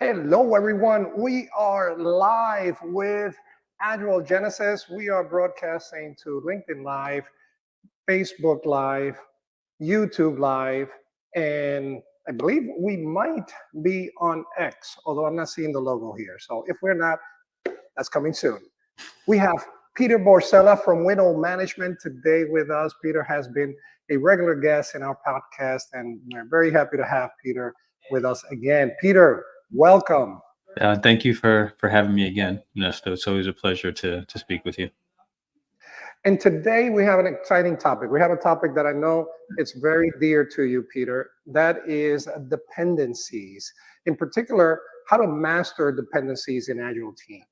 Hello, everyone. We are live with Agile Genesis. We are broadcasting to LinkedIn Live, Facebook Live, YouTube Live, and I believe we might be on X, although I'm not seeing the logo here. So if we're not, that's coming soon. We have Peter Borsella from Winnow Management today with us. Peter has been a regular guest in our podcast, and we're very happy to have Peter with us again. Peter, welcome. Thank you for having me again, Ernesto. It's always a pleasure to speak with you. And today we have an exciting topic. We have a topic that I know it's very dear to you, Peter. That is dependencies. In particular, how to master dependencies in Agile teams.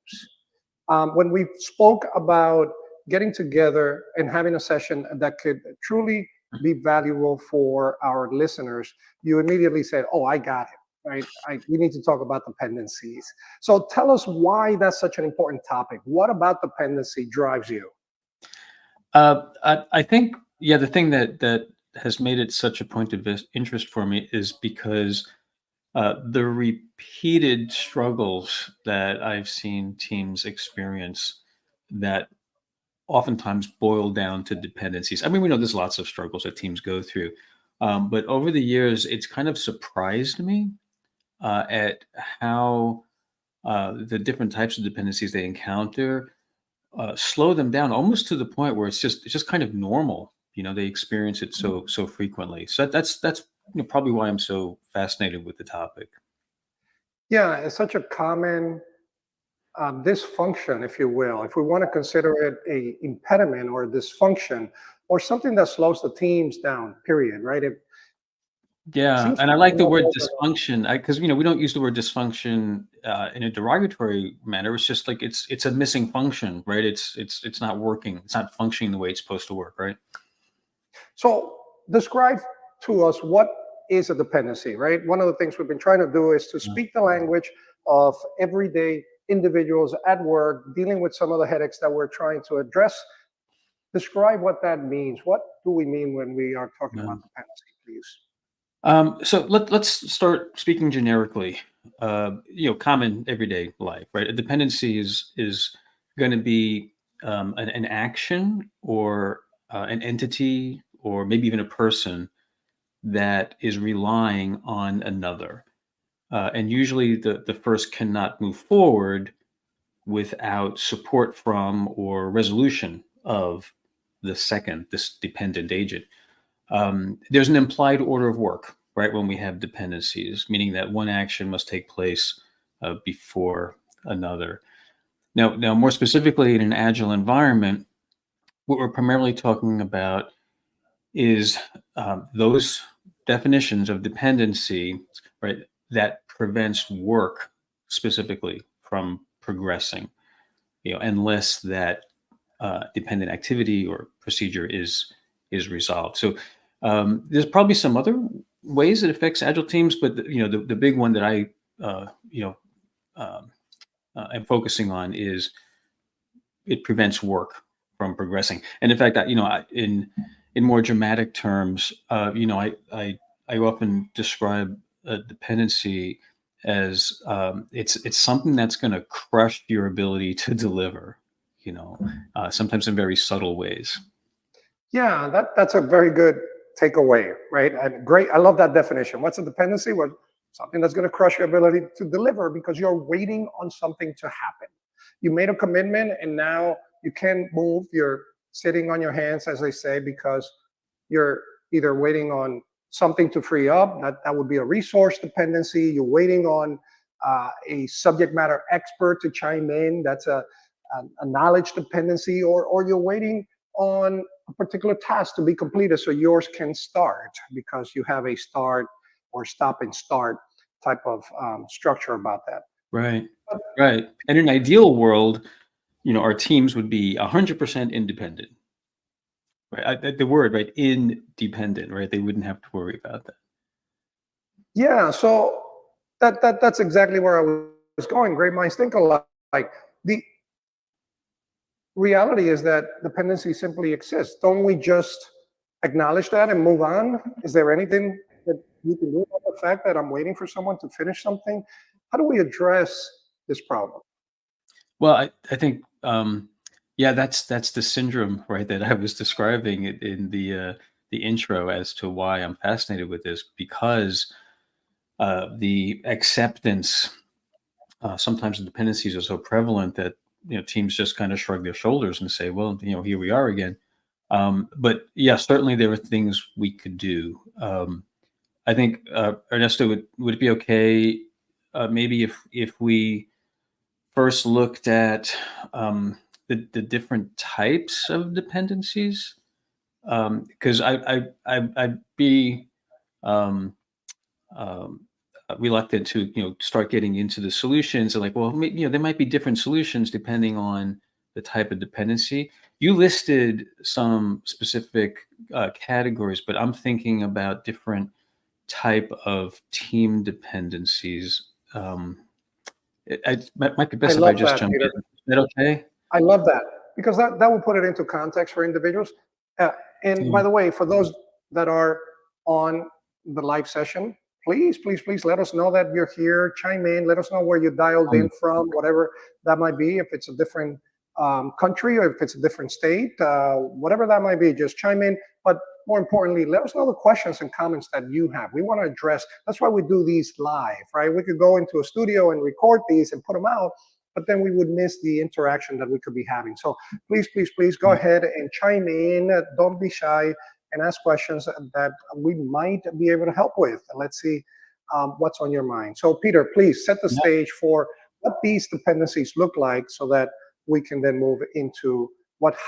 When we spoke about getting together and having a session that could truly be valuable for our listeners, you immediately said, "Oh, I got it." Right? We need to talk about dependencies. So tell us why that's such an important topic. What about dependency drives you? I think, yeah, the thing that has made it such a point of interest for me is because the repeated struggles that I've seen teams experience that oftentimes boil down to dependencies. I mean, we know there's lots of struggles that teams go through, but over the years, it's kind of surprised me at how the different types of dependencies they encounter slow them down almost to the point where it's just kind of normal. They experience it so frequently. So that's probably why I'm so fascinated with the topic. Yeah, it's such a common dysfunction, if you will, if we want to consider it a impediment or a dysfunction or something that slows the teams down, period, right? It Yeah, seems to and I like the come up word over and dysfunction because we don't use the word dysfunction in a derogatory manner. It's just like it's a missing function, right? It's not working. It's not functioning the way it's supposed to work, right? so describe to us what is a dependency, right? One of the things we've been trying to do is to Yeah. speak the language of everyday individuals at work dealing with some of the headaches that we're trying to address. Describe what that means. What do we mean when we are talking Yeah. about dependency, please? So let's start speaking generically. Common everyday life, right? A dependency is going to be an action or an entity or maybe even a person that is relying on another. And usually the first cannot move forward without support from or resolution of the second, this dependent agent. There's an implied order of work, right, when we have dependencies, meaning that one action must take place before another. Now, more specifically, in an agile environment, what we're primarily talking about is those definitions of dependency, right, that prevents work specifically from progressing, unless that dependent activity or procedure is resolved. So there's probably some other ways it affects agile teams, but the big one that I uh, you know um, am focusing on is it prevents work from progressing. And in fact, in more dramatic terms, I often describe a dependency as it's something that's going to crush your ability to deliver. Sometimes in very subtle ways. Yeah, that's a very good takeaway, right? And great. I love that definition. What's a dependency? Well, something that's going to crush your ability to deliver because you're waiting on something to happen. You made a commitment and now you can't move. You're sitting on your hands, as they say, because you're either waiting on something to free up. That would be a resource dependency. You're waiting on a subject matter expert to chime in. That's a knowledge dependency, or you're waiting on a particular task to be completed so yours can start because you have a start or stop and start type of structure about that. Right, right. And in an ideal world, our teams would be 100% independent. Right, the word, right, independent, right? They wouldn't have to worry about that. Yeah, so that's exactly where I was going. Great minds think alike. Like the reality is that dependency simply exists. Don't we just acknowledge that and move on? Is there anything that you can do about the fact that I'm waiting for someone to finish something? How do we address this problem? Well, I think, yeah, that's the syndrome, right, that I was describing in the intro as to why I'm fascinated with this, because the acceptance, sometimes the dependencies are so prevalent that teams just kind of shrug their shoulders and say, well, here we are again. But yeah, certainly there are things we could do. I think, Ernesto, would it be okay, maybe if we first looked at the different types of dependencies? Because I'd be um, um, reluctant to start getting into the solutions, and like, well, there might be different solutions depending on the type of dependency. You listed some specific categories, but I'm thinking about different type of team dependencies. Might be I best if I love just that, jump in. Peter. Is that okay? I love that because that will put it into context for individuals. Uh, and by Mm. the way, for those that are on the live session, please let us know that you're here. Chime in. Let us know where you dialed in from, whatever that might be. If it's a different country or if it's a different state, whatever that might be, just chime in. But more importantly, let us know the questions and comments that you have. We want to address. That's why we do these live, right? We could go into a studio and record these and put them out, but then we would miss the interaction that we could be having. So please go ahead and chime in. Don't be shy and ask questions that we might be able to help with. And let's see what's on your mind. So Peter, please set the Yeah. stage for what these dependencies look like so that we can then move into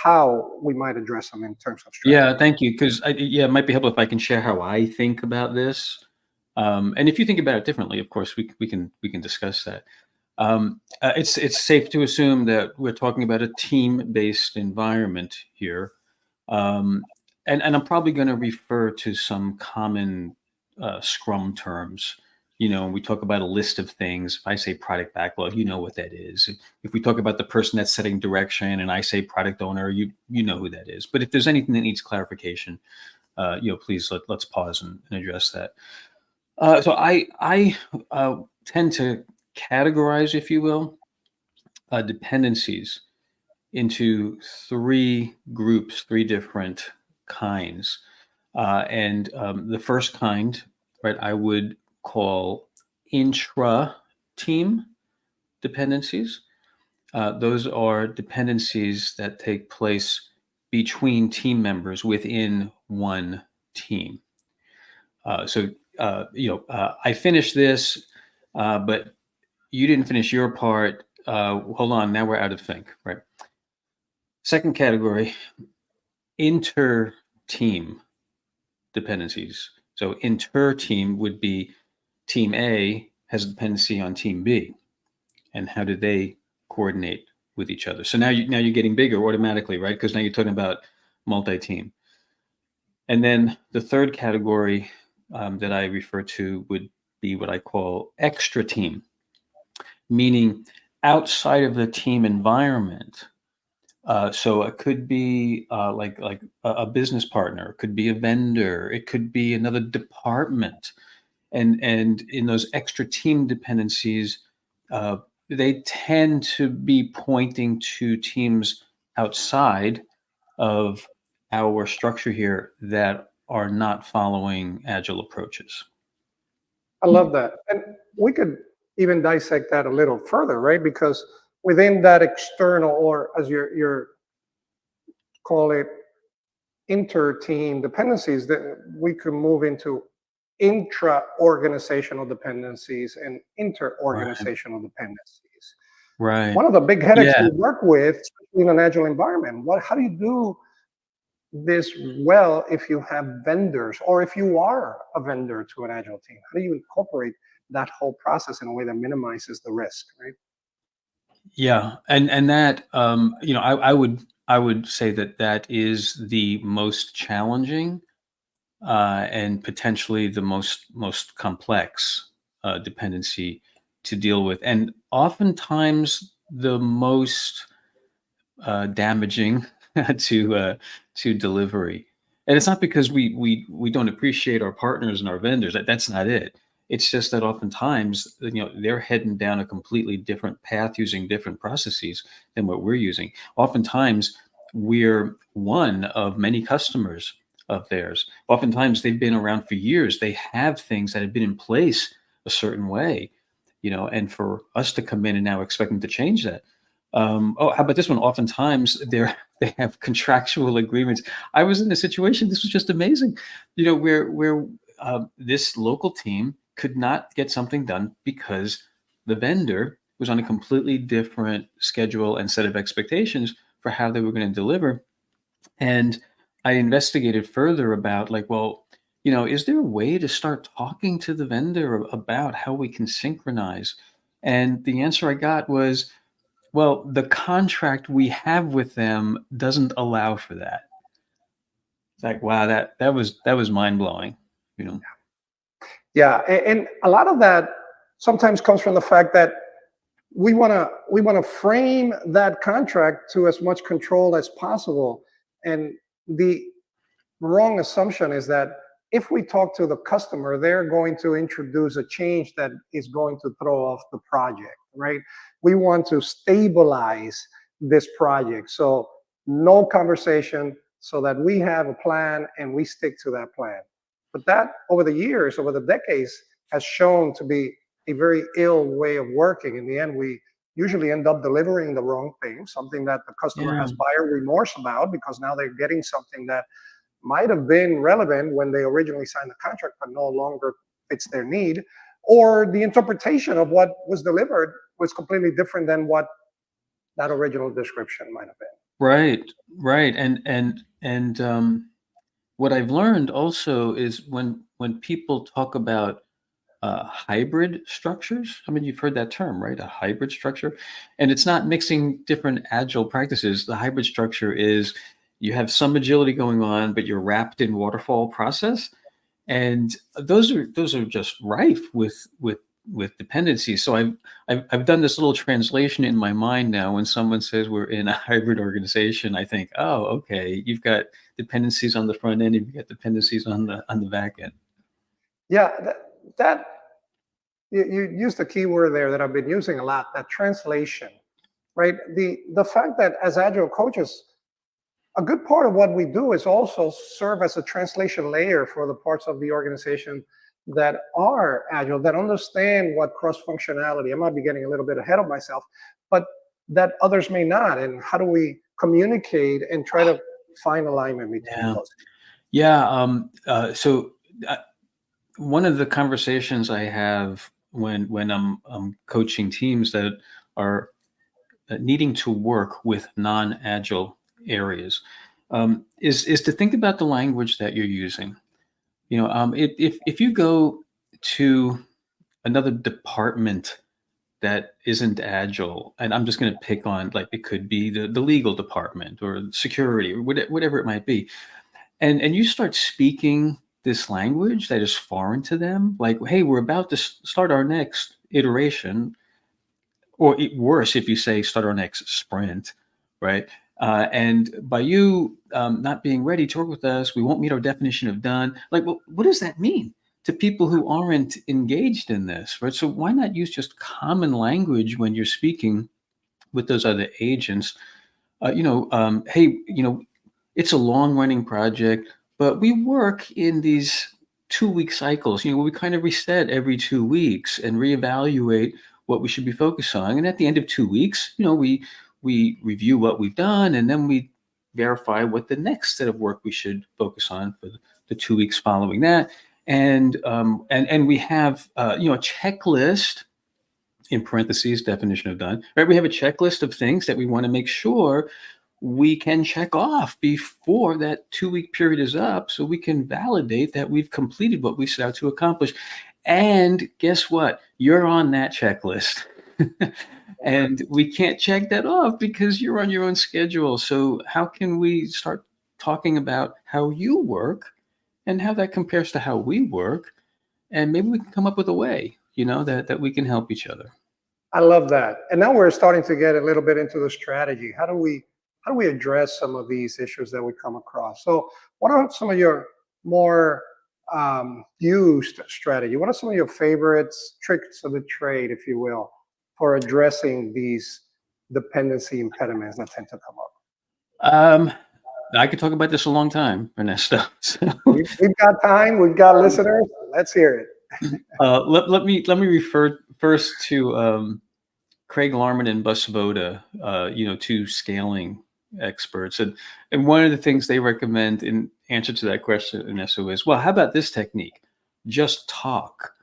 how we might address them in terms of strategy. Yeah, thank you. Because yeah, it might be helpful if I can share how I think about this. And if you think about it differently, of course, we can discuss that. It's safe to assume that we're talking about a team-based environment here, um, and I'm probably going to refer to some common Scrum terms. We talk about a list of things. If I say product backlog, you know what that is. If we talk about the person that's setting direction, and I say product owner, you know who that is. But if there's anything that needs clarification, please let's pause and address that. So I tend to categorize, if you will, dependencies into three groups, three different kinds. And the first kind, right, I would call intra-team dependencies. Those are dependencies that take place between team members within one team. So I finished this, but you didn't finish your part. Hold on, now we're out of sync, right? Second category, inter-team dependencies. So inter-team would be team A has a dependency on team B, and how do they coordinate with each other? So now you're getting bigger automatically, right? Because now you're talking about multi-team. And then the third category that I refer to would be what I call extra team, meaning outside of the team environment. So it could be like a business partner, it could be a vendor, it could be another department, and in those extra team dependencies, uh, they tend to be pointing to teams outside of our structure here that are not following agile approaches. I love that. And we could even dissect that a little further, right? Because within that external, or as you're call it, inter-team dependencies, that we could move into intra-organizational dependencies and Right. inter-organizational dependencies. Right. One of the big headaches Yeah. we work with, especially in an agile environment, how do you do this well if you have vendors or if you are a vendor to an agile team? How do you incorporate that whole process in a way that minimizes the risk, right? Yeah, and that I would say that that is the most challenging, and potentially the most complex dependency to deal with, and oftentimes the most damaging to delivery. And it's not because we don't appreciate our partners and our vendors. That's not it. It's just that oftentimes, they're heading down a completely different path using different processes than what we're using. Oftentimes, we're one of many customers of theirs. Oftentimes, they've been around for years. They have things that have been in place a certain way, and for us to come in and now expect them to change that. Oh, how about this one? Oftentimes, they have contractual agreements. I was in a situation. This was just amazing. Where this local team could not get something done because the vendor was on a completely different schedule and set of expectations for how they were going to deliver. And I investigated further about like, well, is there a way to start talking to the vendor about how we can synchronize? And the answer I got was, well, the contract we have with them doesn't allow for that. It's like, wow, that was mind blowing, you know. Yeah, and a lot of that sometimes comes from the fact that we want to frame that contract to as much control as possible, and the wrong assumption is that if we talk to the customer, they're going to introduce a change that is going to throw off the project, right? We want to stabilize this project, so no conversation, so that we have a plan and we stick to that plan. But that, over the years, over the decades, has shown to be a very ill way of working. In the end, we usually end up delivering the wrong thing, something that the customer Yeah. has buyer remorse about, because now they're getting something that might have been relevant when they originally signed the contract, but no longer fits their need, or the interpretation of what was delivered was completely different than what that original description might have been. Right, right. And what I've learned also is when people talk about hybrid structures. I mean, you've heard that term, right? A hybrid structure. And it's not mixing different agile practices. The hybrid structure is you have some agility going on, but you're wrapped in waterfall process. And those are just rife with dependencies. So I've done this little translation in my mind now. When someone says we're in a hybrid organization, I think, oh, okay, you've got dependencies on the front end, you've got dependencies on the back end. Yeah, that you used a keyword there that I've been using a lot, that translation, right? The fact that as agile coaches, a good part of what we do is also serve as a translation layer for the parts of the organization that are agile, that understand what cross functionality. I might be getting a little bit ahead of myself, but that others may not. And how do we communicate and try to find alignment between Yeah. those? Yeah. So one of the conversations I have when I'm coaching teams that are needing to work with non-agile areas is to think about the language that you're using. If you go to another department that isn't agile, and I'm just going to pick on, like, it could be the legal department or security or whatever it might be, and you start speaking this language that is foreign to them, like, hey, we're about to start our next iteration, or worse, if you say start our next sprint, right? And by you not being ready to work with us, we won't meet our definition of done. Like, well, what does that mean to people who aren't engaged in this, right? So why not use just common language when you're speaking with those other agents? Hey, it's a long running project, but we work in these 2 week cycles. We kind of reset every 2 weeks and reevaluate what we should be focused on. And at the end of 2 weeks, we review what we've done, and then we verify what the next set of work we should focus on for the 2 weeks following that. And we have a checklist, in parentheses, definition of done, right? We have a checklist of things that we want to make sure we can check off before that 2 week period is up, so we can validate that we've completed what we set out to accomplish. And guess what? You're on that checklist. And we can't check that off because you're on your own schedule. So how can we start talking about how you work and how that compares to how we work? And maybe we can come up with a way, that we can help each other. I love that. And now we're starting to get a little bit into the strategy. How do we address some of these issues that we come across? So what are some of your more used strategy? What are some of your favorites, tricks of the trade, if you will, for addressing these dependency impediments that tend to come up? Um, I could talk about this a long time, Ernesto. So, We've got time, we've got listeners. Let's hear it. let me refer first to Craig Larman and Bus Voda, two scaling experts, and one of the things they recommend in answer to that question, Ernesto, is, well, how about this technique? Just talk.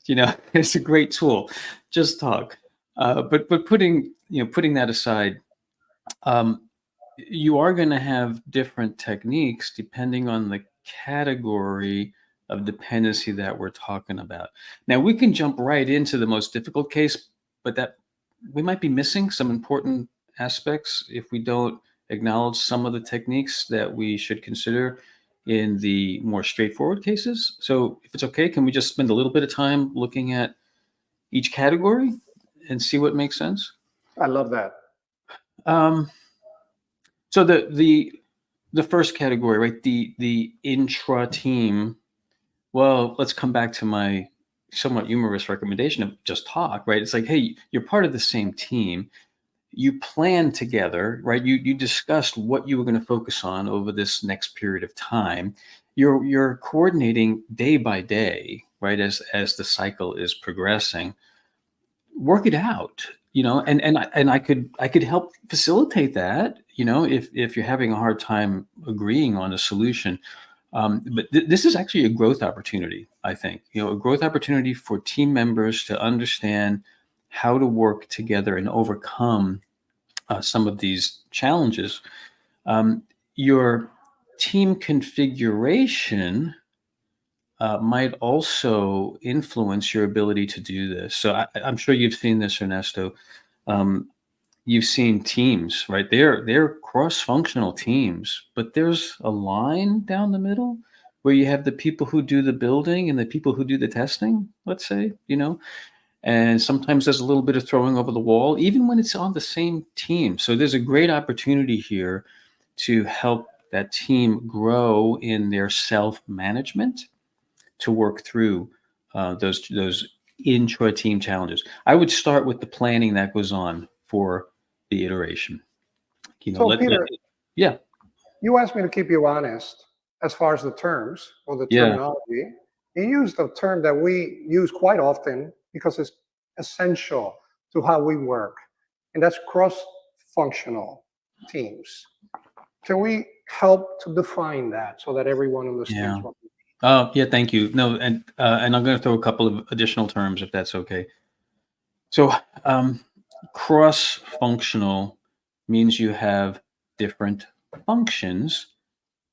It's a great tool. Just talk. But putting that aside, um, you are going to have different techniques depending on the category of dependency that we're talking about. Now, we can jump right into the most difficult case, but that we might be missing some important aspects if we don't acknowledge some of the techniques that we should consider in the more straightforward cases. So, if it's okay, can we just spend a little bit of time looking at each category and see what makes sense? I love that. Um, so the first category, right? The intra team. Well, let's come back to my somewhat humorous recommendation of just talk, right? It's like, hey, you're part of the same team. You plan together, right? You discussed what you were going to focus on over this next period of time. You're coordinating day by day, right? As the cycle is progressing. Work it out, and I could help facilitate that, if you're having a hard time agreeing on a solution. But this is actually a growth opportunity, I think, a growth opportunity for team members to understand how to work together and overcome some of these challenges. Your team configuration might also influence your ability to do this. So I'm sure you've seen this, Ernesto. Um, you've seen teams, right? They're cross-functional teams, but there's a line down the middle where you have the people who do the building and the people who do the testing, let's say, and sometimes there's a little bit of throwing over the wall, even when it's on the same team. So there's a great opportunity here to help that team grow in their self-management, to work through those intra-team challenges. I would start with the planning that goes on for the iteration. So, Peter, Yeah, you asked me to keep you honest as far as the terms or the yeah, terminology. You used a term that we use quite often because it's essential to how we work, and that's cross-functional teams. Can we help to define that so that everyone understands yeah. what we Yeah, thank you. No, and I'm going to throw a couple of additional terms if that's okay. So, cross-functional means you have different functions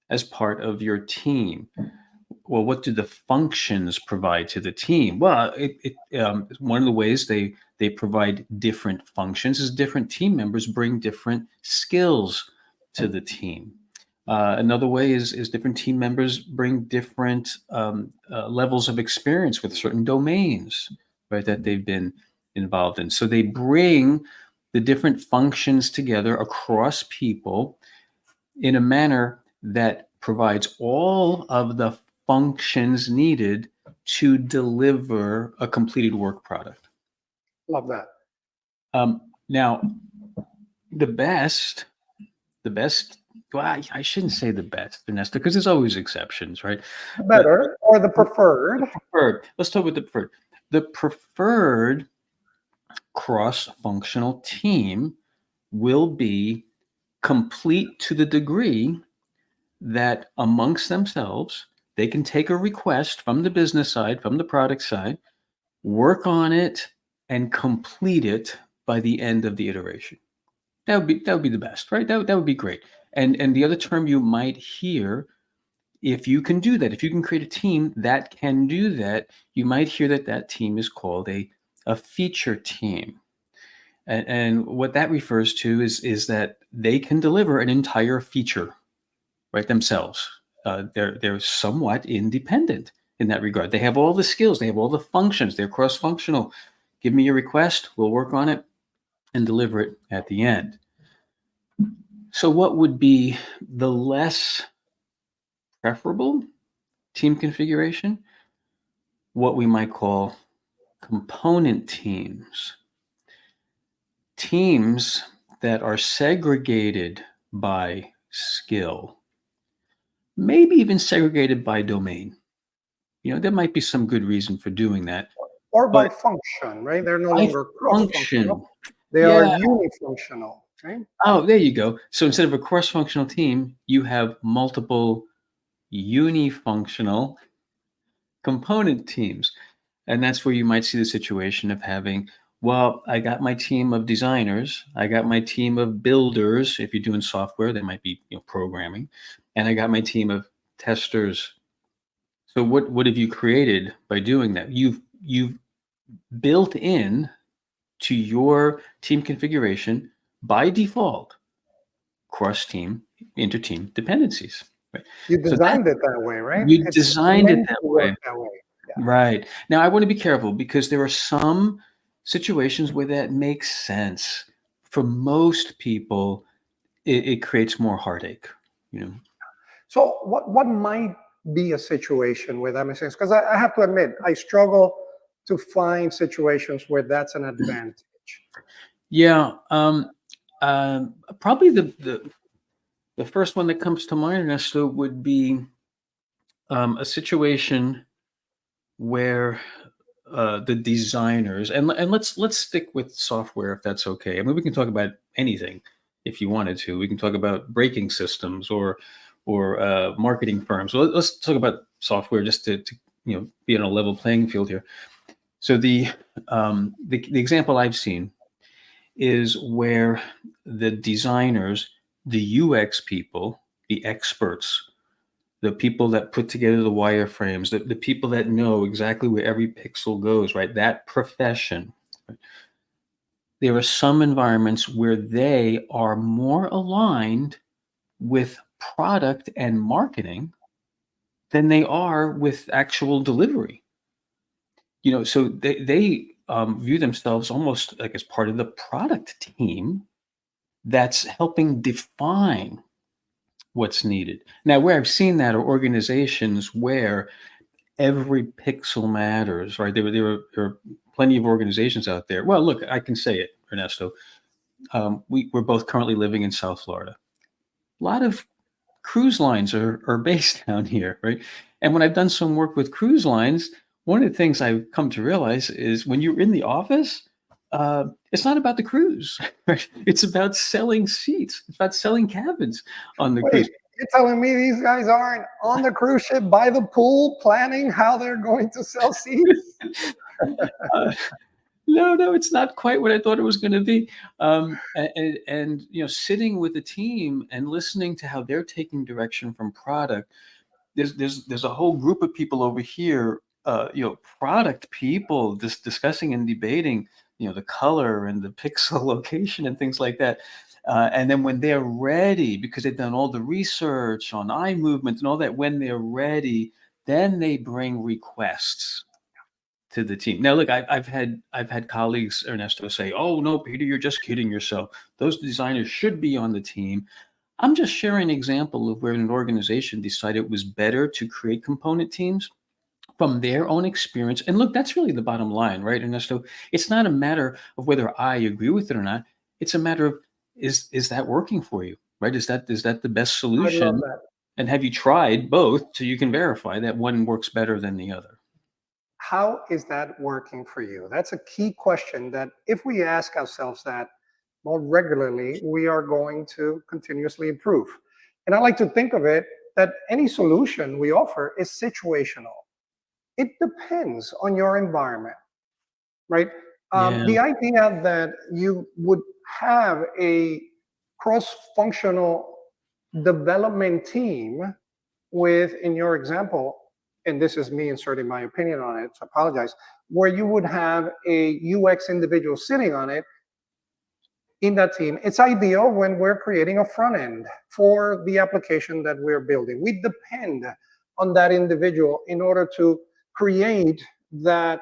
as part of your team. Well, what do the functions provide to the team? Well, one of the ways they provide different functions is different team members bring different skills to the team. Another way is different team members bring different levels of experience with certain domains, right, that they've been involved in. So they bring the different functions together across people in a manner that provides all of the functions needed to deliver a completed work product. love that. Now, the best, well, I shouldn't say the best, Ernesto, because there's always exceptions, right? But Better or the preferred. preferred, let's talk about the preferred. The preferred cross-functional team will be complete to the degree that amongst themselves, they can take a request from the business side, from the product side, work on it, and complete it by the end of the iteration. That would be the best, right? That would be great. And the other term you might hear, if you can do that, if you can create a team that can do that, you might hear that team is called a feature team. And what that refers to is that they can deliver an entire feature, right, themselves. They're somewhat independent in that regard. They have all the skills, they have all the functions, they're cross-functional. Give me your request, we'll work on it and deliver it at the end. So what would be the less preferable? team configuration, what we might call component teams. Teams that are segregated by skill, maybe even segregated by domain. There might be some good reason for doing that, Or by but function, right? They're no by longer function, cross-functional. They are yeah. unifunctional, right? Oh, there you go. So instead of a cross-functional team, you have multiple unifunctional component teams. And that's where you might see the situation of having, well, I got my team of designers, I got my team of builders. If you're doing software, they might be programming, and I got my team of testers. So what have you created by doing that? You've built in to your team configuration by default cross team, inter team dependencies. Right? You So that designed it that way, right? you It's designed it meant that to way. work that way. Yeah. Right. Now, I want to be careful because there are some situations where that makes sense. For most people, it creates more heartache. You know. So what might be a situation where that makes sense? Because I have to admit, I struggle to find situations where that's an advantage. Yeah. Probably the first one that comes to mind, Ernesto, would be a situation where the designers and let's stick with software if that's okay. I mean, we can talk about anything if you wanted to. We can talk about braking systems or marketing firms. So let's talk about software just to be on a level playing field here. So the example I've seen is where the designers, the UX people, the experts, the people that put together the wireframes, the people that know exactly where every pixel goes, right? That profession. There are some environments where they are more aligned with product and marketing than they are with actual delivery. So they view themselves almost like as part of the product team that's helping define what's needed. Now, where I've seen that are organizations where every pixel matters, right? There are plenty of organizations out there. Well, look, I can say it, Ernesto. We're both currently living in South Florida. A lot of cruise lines are based down here, right? And when I've done some work with cruise lines, one of the things I've come to realize is when you're in the office, it's not about the cruise, right? It's about selling seats. It's about selling cabins on the Wait, cruise. you're telling me these guys aren't on the cruise ship by the pool planning how they're going to sell seats? Uh, no, it's not quite what I thought it was going to be. And sitting with the team and listening to how they're taking direction from product. There's a whole group of people over here, product people, just discussing and debating, the color and the pixel location and things like that. And then when they're ready, because they've done all the research on eye movement and all that, when they're ready, then they bring requests to the team. Now, look, I've had colleagues, Ernesto, say, "Oh no, Peter, you're just kidding yourself. Those designers should be on the team." I'm just sharing an example of where an organization decided it was better to create component teams from their own experience. And look, that's really the bottom line, right, Ernesto? It's not a matter of whether I agree with it or not. It's a matter of is that working for you, right? Is that the best I love solution? that. And have you tried both so you can verify that one works better than the other? How is that working for you? That's a key question that if we ask ourselves that more regularly, we are going to continuously improve. And I like to think of it that any solution we offer is situational. It depends on your environment, right? Yeah, The idea that you would have a cross-functional development team with, in your example, and this is me inserting my opinion on it, so I apologize, where you would have a UX individual sitting on it in that team. It's ideal when we're creating a front end for the application that we're building. We depend on that individual in order to create that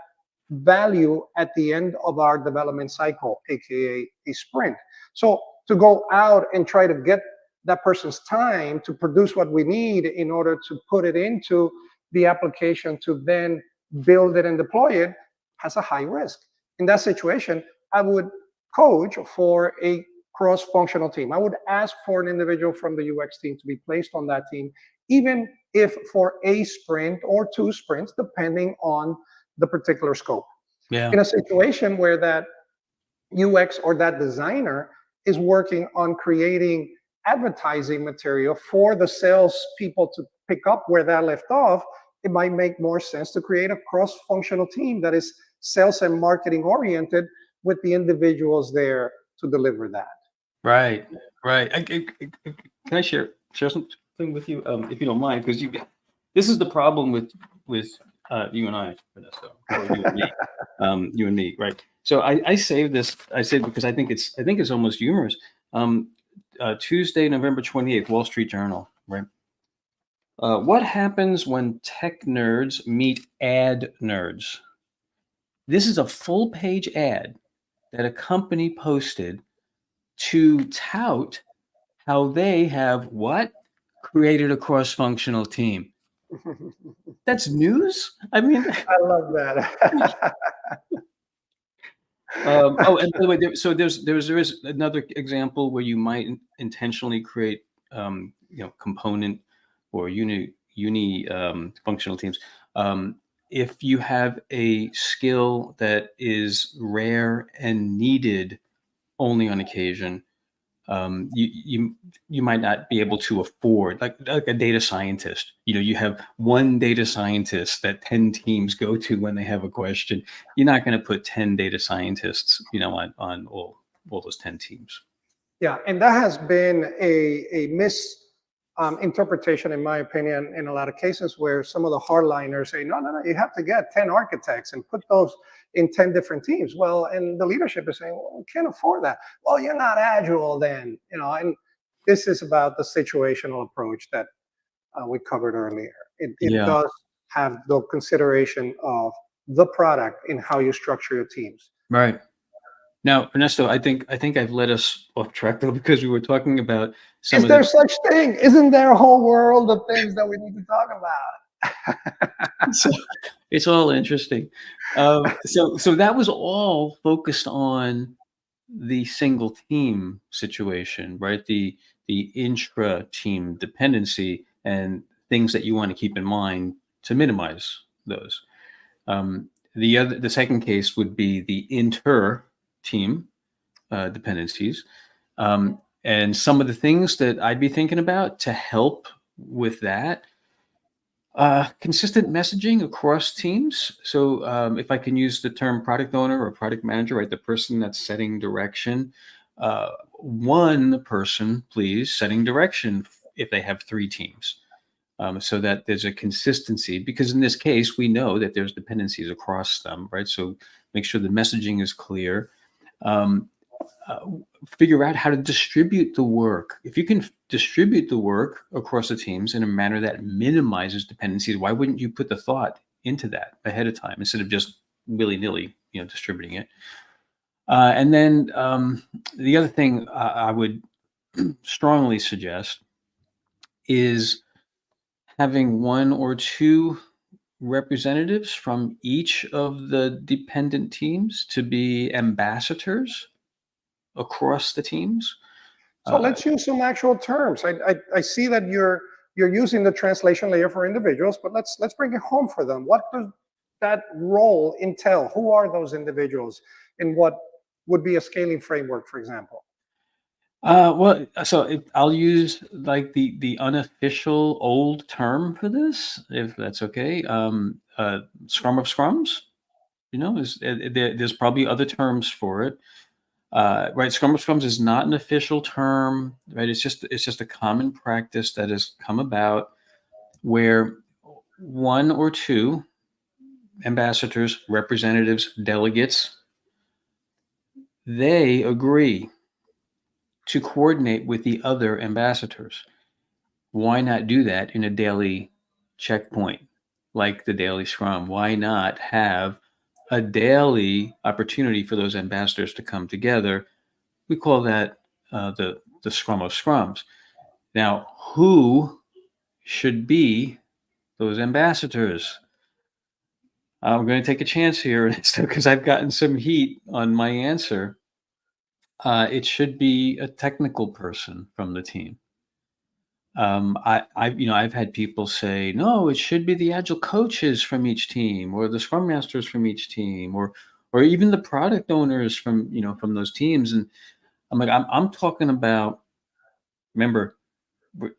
value at the end of our development cycle, aka a sprint. So to go out and try to get that person's time to produce what we need in order to put it into the application to then build it and deploy it has a high risk. In that situation, I would coach for a cross-functional team. I would ask for an individual from the UX team to be placed on that team, even if for a sprint or 2 sprints, depending on the particular scope. Yeah. In a situation where that UX or that designer is working on creating advertising material for the sales people to pick up where that left off, it might make more sense to create a cross-functional team that is sales and marketing oriented with the individuals there to deliver that. Right. Can I share something with you, if you don't mind? Because this is the problem with you and I, Ernesto, or you and me, you and me, right? So I saved this. I saved because I think it's almost humorous. Tuesday, November 28th, Wall Street Journal, right? What happens when tech nerds meet ad nerds? This is a full-page ad that a company posted to tout how they have created a cross-functional team. That's news. I mean, I love that. oh, and by the way, there is another example where you might intentionally create component or uni functional teams. If you have a skill that is rare and needed only on occasion, you might not be able to afford like a data scientist. You have one data scientist that 10 teams go to when they have a question. You're not going to put 10 data scientists, on all those 10 teams. Yeah, and that has been a misinterpretation, in my opinion, in a lot of cases where some of the hardliners say, no, you have to get 10 architects and put those in 10 different teams. Well, and the leadership is saying, well, we can't afford that. Well, you're not agile then, and this is about the situational approach that we covered earlier. It does have the consideration of the product in how you structure your teams. Right. Now, Ernesto, I think I've led us off track though, because we were talking about Is there such thing? Isn't there a whole world of things that we need to talk about? So it's all interesting. So that was all focused on the single team situation, right? The intra team dependency and things that you want to keep in mind to minimize those. The second case would be the inter team dependencies, and some of the things that I'd be thinking about to help with that. Consistent messaging across teams. So if I can use the term product owner or product manager, right, the person that's setting direction, one person, please, setting direction if they have 3 teams, so that there's a consistency, because in this case, we know that there's dependencies across them, right? So make sure the messaging is clear. Figure out how to distribute the work. If you can distribute the work across the teams in a manner that minimizes dependencies, why wouldn't you put the thought into that ahead of time instead of just willy-nilly, distributing it? And then the other thing I would strongly suggest is having 1 or 2 representatives from each of the dependent teams to be ambassadors across the teams. So let's use some actual terms. I see that you're using the translation layer for individuals, but let's bring it home for them. What does that role entail? Who are those individuals, and what would be a scaling framework, for example? I'll use like the unofficial old term for this, if that's okay. Scrum of Scrums. There's probably other terms for it. Right, Scrum of Scrums is not an official term, right? It's just a common practice that has come about where 1 or 2 ambassadors, representatives, delegates, they agree to coordinate with the other ambassadors. Why not do that in a daily checkpoint like the daily Scrum? Why not have a daily opportunity for those ambassadors to come together? We call that the Scrum of Scrums. Now, who should be those ambassadors. I'm going to take a chance here because I've gotten some heat on my answer. It should be a technical person from the team. I've had people say, no, it should be the Agile coaches from each team, or the Scrum Masters from each team, or even the product owners from from those teams. And I'm like, I'm talking about, remember,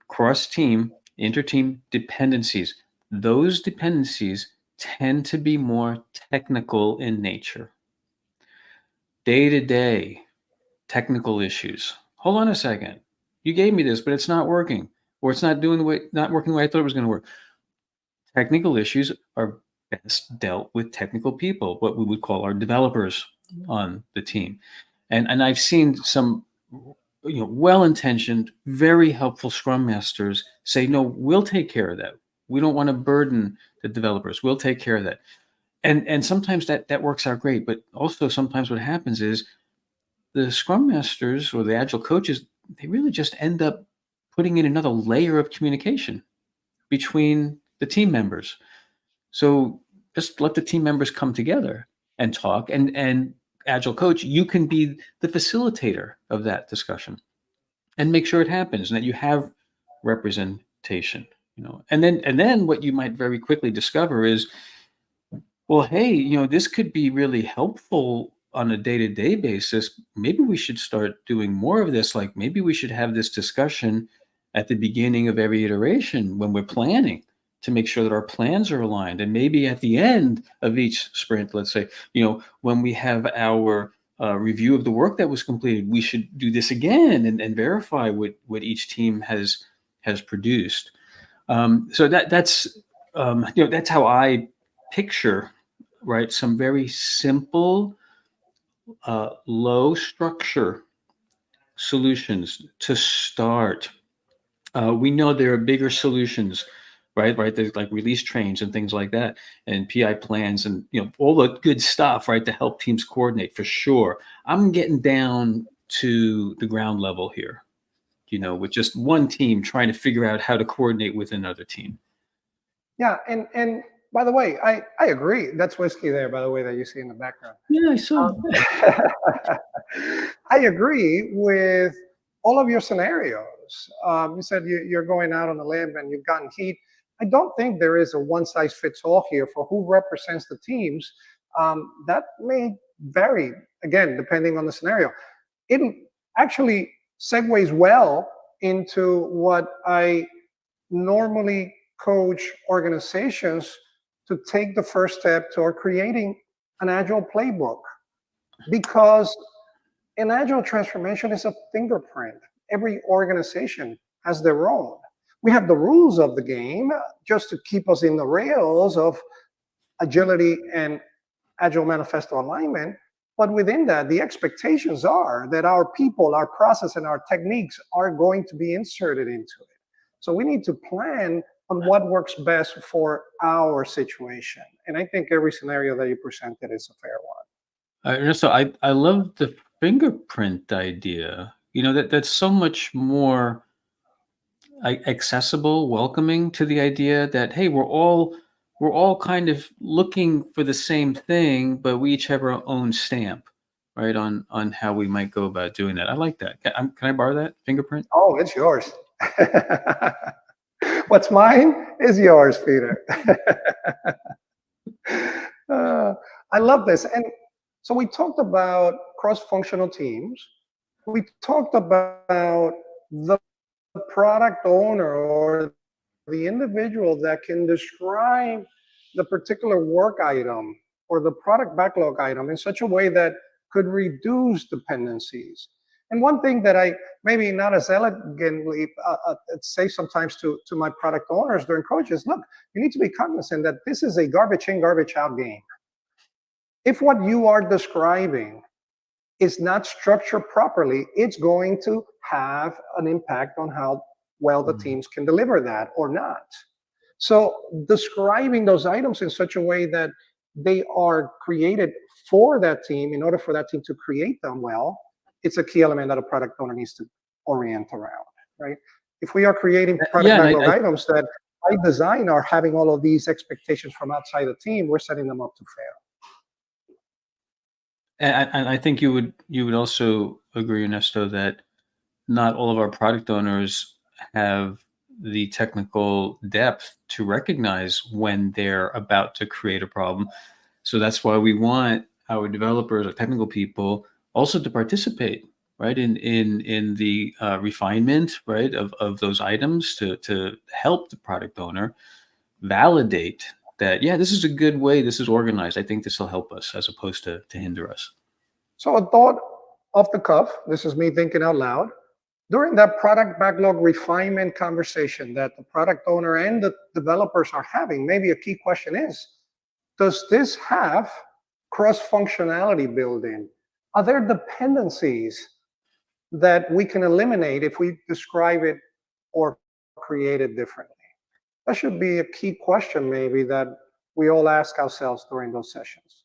cross team, inter-team dependencies. Those dependencies tend to be more technical in nature. Day-to-day technical issues. Hold on a second. You gave me this, but it's not working, or it's not working the way I thought it was going to work. Technical issues are best dealt with technical people, what we would call our developers on the team. And I've seen some well-intentioned, very helpful Scrum Masters say, no, we'll take care of that. We don't want to burden the developers. We'll take care of that. And sometimes that works out great. But also sometimes what happens is the Scrum Masters or the Agile coaches, they really just end up putting in another layer of communication between the team members. So just let the team members come together and talk. And Agile coach, you can be the facilitator of that discussion and make sure it happens and that you have representation. And then what you might very quickly discover is, well, hey, this could be really helpful on a day-to-day basis. Maybe we should start doing more of this. Like maybe we should have this discussion at the beginning of every iteration when we're planning, to make sure that our plans are aligned. And maybe at the end of each sprint, let's say, when we have our review of the work that was completed, we should do this again and verify what each team has produced. So that's how I picture, right, some very simple, low structure solutions to start. We know there are bigger solutions, right? There's like release trains and things like that, and PI plans, and all the good stuff, right, to help teams coordinate, for sure. I'm getting down to the ground level here, with just one team trying to figure out how to coordinate with another team. Yeah, and by the way, I agree. That's whiskey there, by the way, that you see in the background. Yeah, I saw. I agree with all of your scenarios. You said you're going out on a limb and you've gotten heat. I don't think there is a one-size-fits-all here for who represents the teams. That may vary, again, depending on the scenario. It actually segues well into what I normally coach organizations to take the first step toward creating an Agile playbook, because an Agile transformation is a fingerprint. Every organization has their own. We have the rules of the game just to keep us in the rails of agility and Agile manifesto alignment. But within that, the expectations are that our people, our process, and our techniques are going to be inserted into it. So we need to plan on what works best for our situation. And I think every scenario that you presented is a fair one. Ernesto, I love the fingerprint idea. That's so much more accessible, welcoming to the idea that, hey, we're all kind of looking for the same thing, but we each have our own stamp, right, on how we might go about doing that. I like that. Can I borrow that fingerprint? Oh, it's yours. What's mine is yours, Peter. I love this. And so we talked about cross-functional teams. We talked about the product owner or the individual that can describe the particular work item or the product backlog item in such a way that could reduce dependencies. And one thing that I maybe not as elegantly say sometimes to my product owners during coaches, look, you need to be cognizant that this is a garbage in, garbage out game. If what you are describing is not structured properly, it's going to have an impact on how well the teams can deliver that or not. So describing those items in such a way that they are created for that team in order for that team to create them well, it's a key element that a product owner needs to orient around, right? If we are creating product backlog items that by design are having all of these expectations from outside the team, we're setting them up to fail. And I think you would also agree, Ernesto, that not all of our product owners have the technical depth to recognize when they're about to create a problem. So that's why we want our developers or technical people also to participate, right, in the refinement, right, of those items to help the product owner validate that, yeah, this is a good way, this is organized. I think this will help us as opposed to hinder us. So a thought off the cuff, this is me thinking out loud. During that product backlog refinement conversation that the product owner and the developers are having, maybe a key question is, does this have cross-functionality built in? Are there dependencies that we can eliminate if we describe it or create it differently? That should be a key question maybe that we all ask ourselves during those sessions.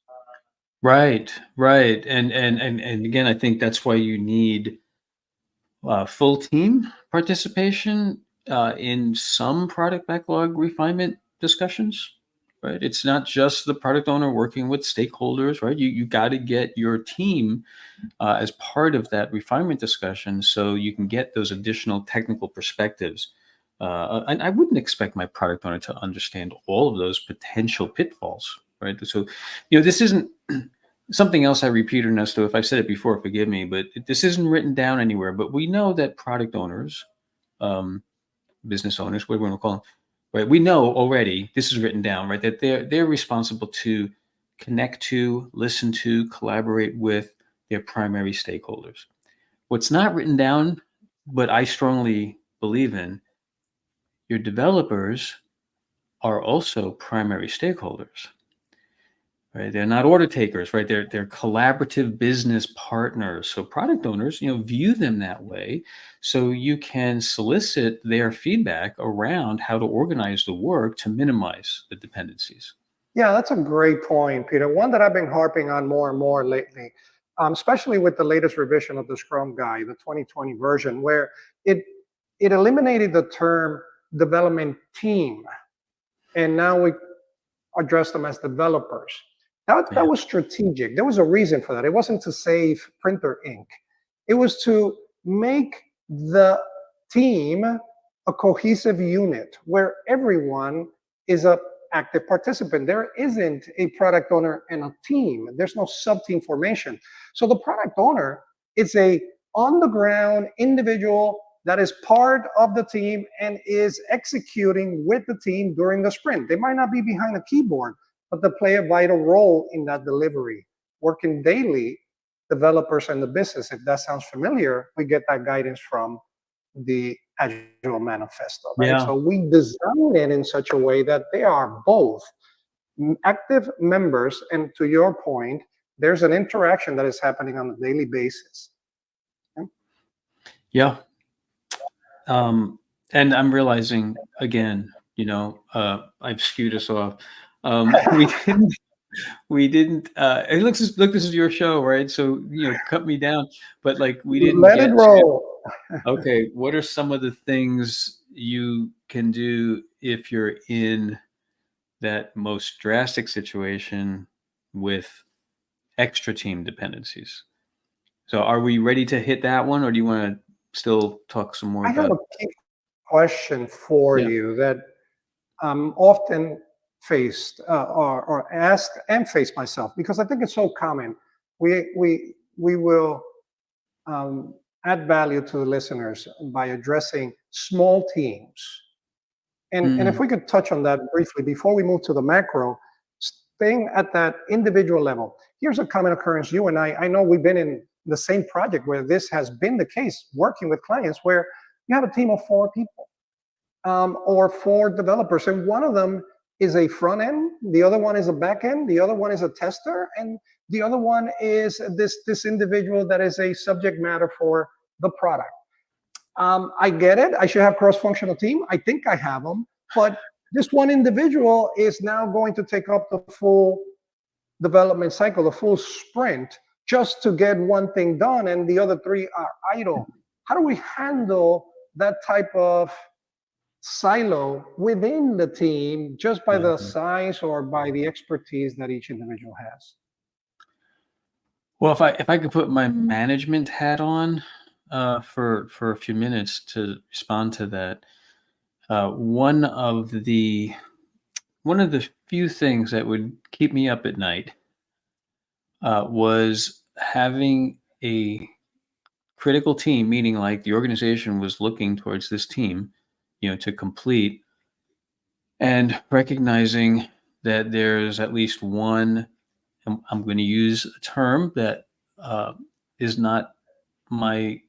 Right, right. And again, I think that's why you need full team participation in some product backlog refinement discussions, right? It's not just the product owner working with stakeholders, right? You got to get your team as part of that refinement discussion so you can get those additional technical perspectives. And I wouldn't expect my product owner to understand all of those potential pitfalls, right? So, this isn't something else I repeat, Ernesto. If I've said it before, forgive me, but this isn't written down anywhere. But we know that product owners, business owners, whatever we want to call them, right? We know already, this is written down, right? That they're responsible to connect to, listen to, collaborate with their primary stakeholders. What's not written down, but I strongly believe in, your developers are also primary stakeholders, right? They're not order takers, right? They're collaborative business partners. So product owners, view them that way, so you can solicit their feedback around how to organize the work to minimize the dependencies. Yeah, that's a great point, Peter. One that I've been harping on more and more lately, especially with the latest revision of the Scrum Guide, the 2020 version, where it eliminated the term development team, and now we address them as developers. That was strategic. There was a reason for that. It wasn't to save printer ink. It was to make the team a cohesive unit where everyone is a active participant. There isn't a product owner and a team. There's no sub-team formation. So the product owner is a on-the-ground individual that is part of the team and is executing with the team during the sprint. They might not be behind a keyboard, but they play a vital role in that delivery. Working daily, developers and the business, if that sounds familiar, we get that guidance from the Agile Manifesto, right? Yeah. So we design it in such a way that they are both active members, and to your point, there's an interaction that is happening on a daily basis. Yeah. And I'm realizing again, I've skewed us off. We didn't, and look, this is your show, right? So, cut me down, but we didn't Let it roll. Okay. What are some of the things you can do if you're in that most drastic situation with extra team dependencies? So are we ready to hit that one, or do you want to still talk some more I about? have a key question for you that I'm often faced or asked and face myself, because I think it's so common. We will add value to the listeners by addressing small teams. And if we could touch on that briefly before we move to the macro, staying at that individual level. Here's a common occurrence. You and I know we've been in the same project where this has been the case, working with clients where you have a team of 4 people or 4 developers, and one of them is a front end, the other one is a back end, the other one is a tester, and the other one is this individual that is a subject matter for the product. I get it. I should have cross-functional team. I think I have them, but this one individual is now going to take up the full development cycle, the full sprint, just to get one thing done, and the other 3 are idle. How do we handle that type of silo within the team just by the Mhm. size or by the expertise that each individual has? Well, if I could put my management hat on for a few minutes to respond to that, uh, one of the one of the few things that would keep me up at night was having a critical team, meaning like the organization was looking towards this team, to complete, and recognizing that there's at least one. I'm going to use a term that uh, is not my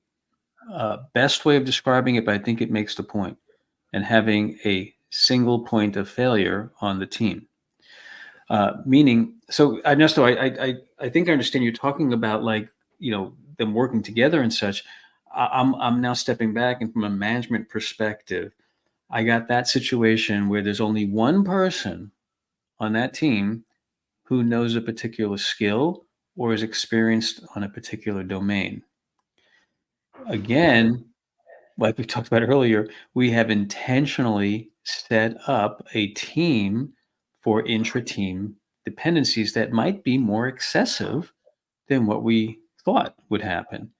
best way of describing it, but I think it makes the point. And having a single point of failure on the team, meaning, so Ernesto, I think I understand you're talking about like them working together and such. I'm now stepping back, and from a management perspective, I got that situation where there's only one person on that team who knows a particular skill or is experienced on a particular domain. Again, like we talked about earlier, we have intentionally set up a team for intra-team dependencies that might be more excessive than what we thought would happen.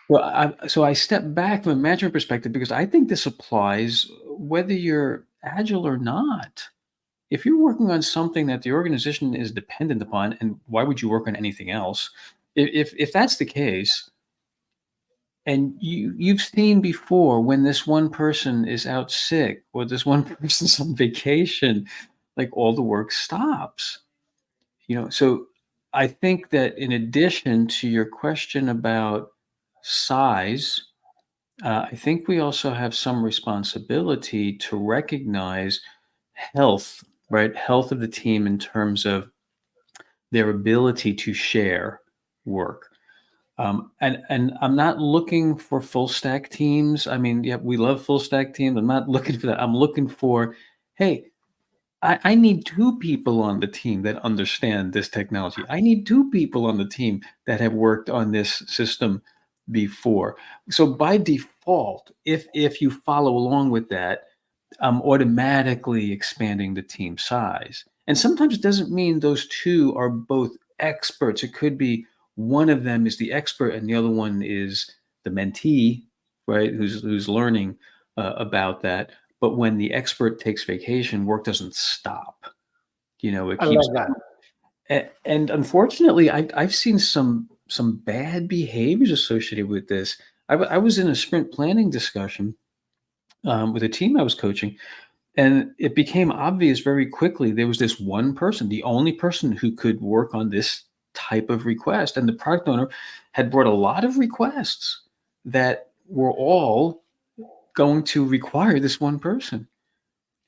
Well, so I step back from a management perspective because I think this applies whether you're agile or not. If you're working on something that the organization is dependent upon, and why would you work on anything else? If that's the case, and you've seen before when this one person is out sick or this one person's on vacation, like all the work stops. So I think that in addition to your question about size, I think we also have some responsibility to recognize health, right? Health of the team in terms of their ability to share work. And I'm not looking for full stack teams. I mean, yeah, we love full stack teams. I'm not looking for that. I'm looking for, hey, I need two people on the team that understand this technology. I need two people on the team that have worked on this system before. So by default, if you follow along with that, I'm automatically expanding the team size. And sometimes it doesn't mean those two are both experts. It could be one of them is the expert and the other one is the mentee, right? Who's learning about that. But when the expert takes vacation, work doesn't stop. It I keeps love that. going. And unfortunately, I've seen some bad behaviors associated with this. I was in a sprint planning discussion with a team I was coaching, and it became obvious very quickly there was this one person, the only person who could work on this type of request. And the product owner had brought a lot of requests that were all going to require this one person.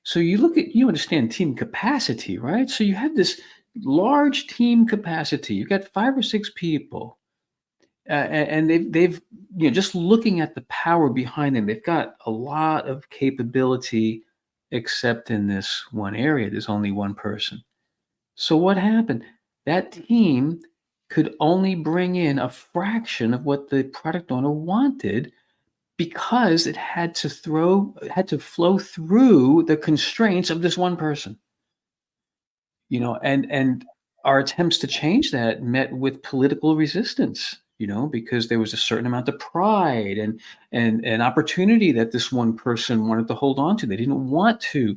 So you understand team capacity, right? So you have this large team capacity. You've got 5 or 6 people, and they've just looking at the power behind them, they've got a lot of capability, except in this one area, there's only one person. So what happened? That team could only bring in a fraction of what the product owner wanted because it had to flow through the constraints of this one person. And our attempts to change that met with political resistance, because there was a certain amount of pride and opportunity that this one person wanted to hold on to. They didn't want to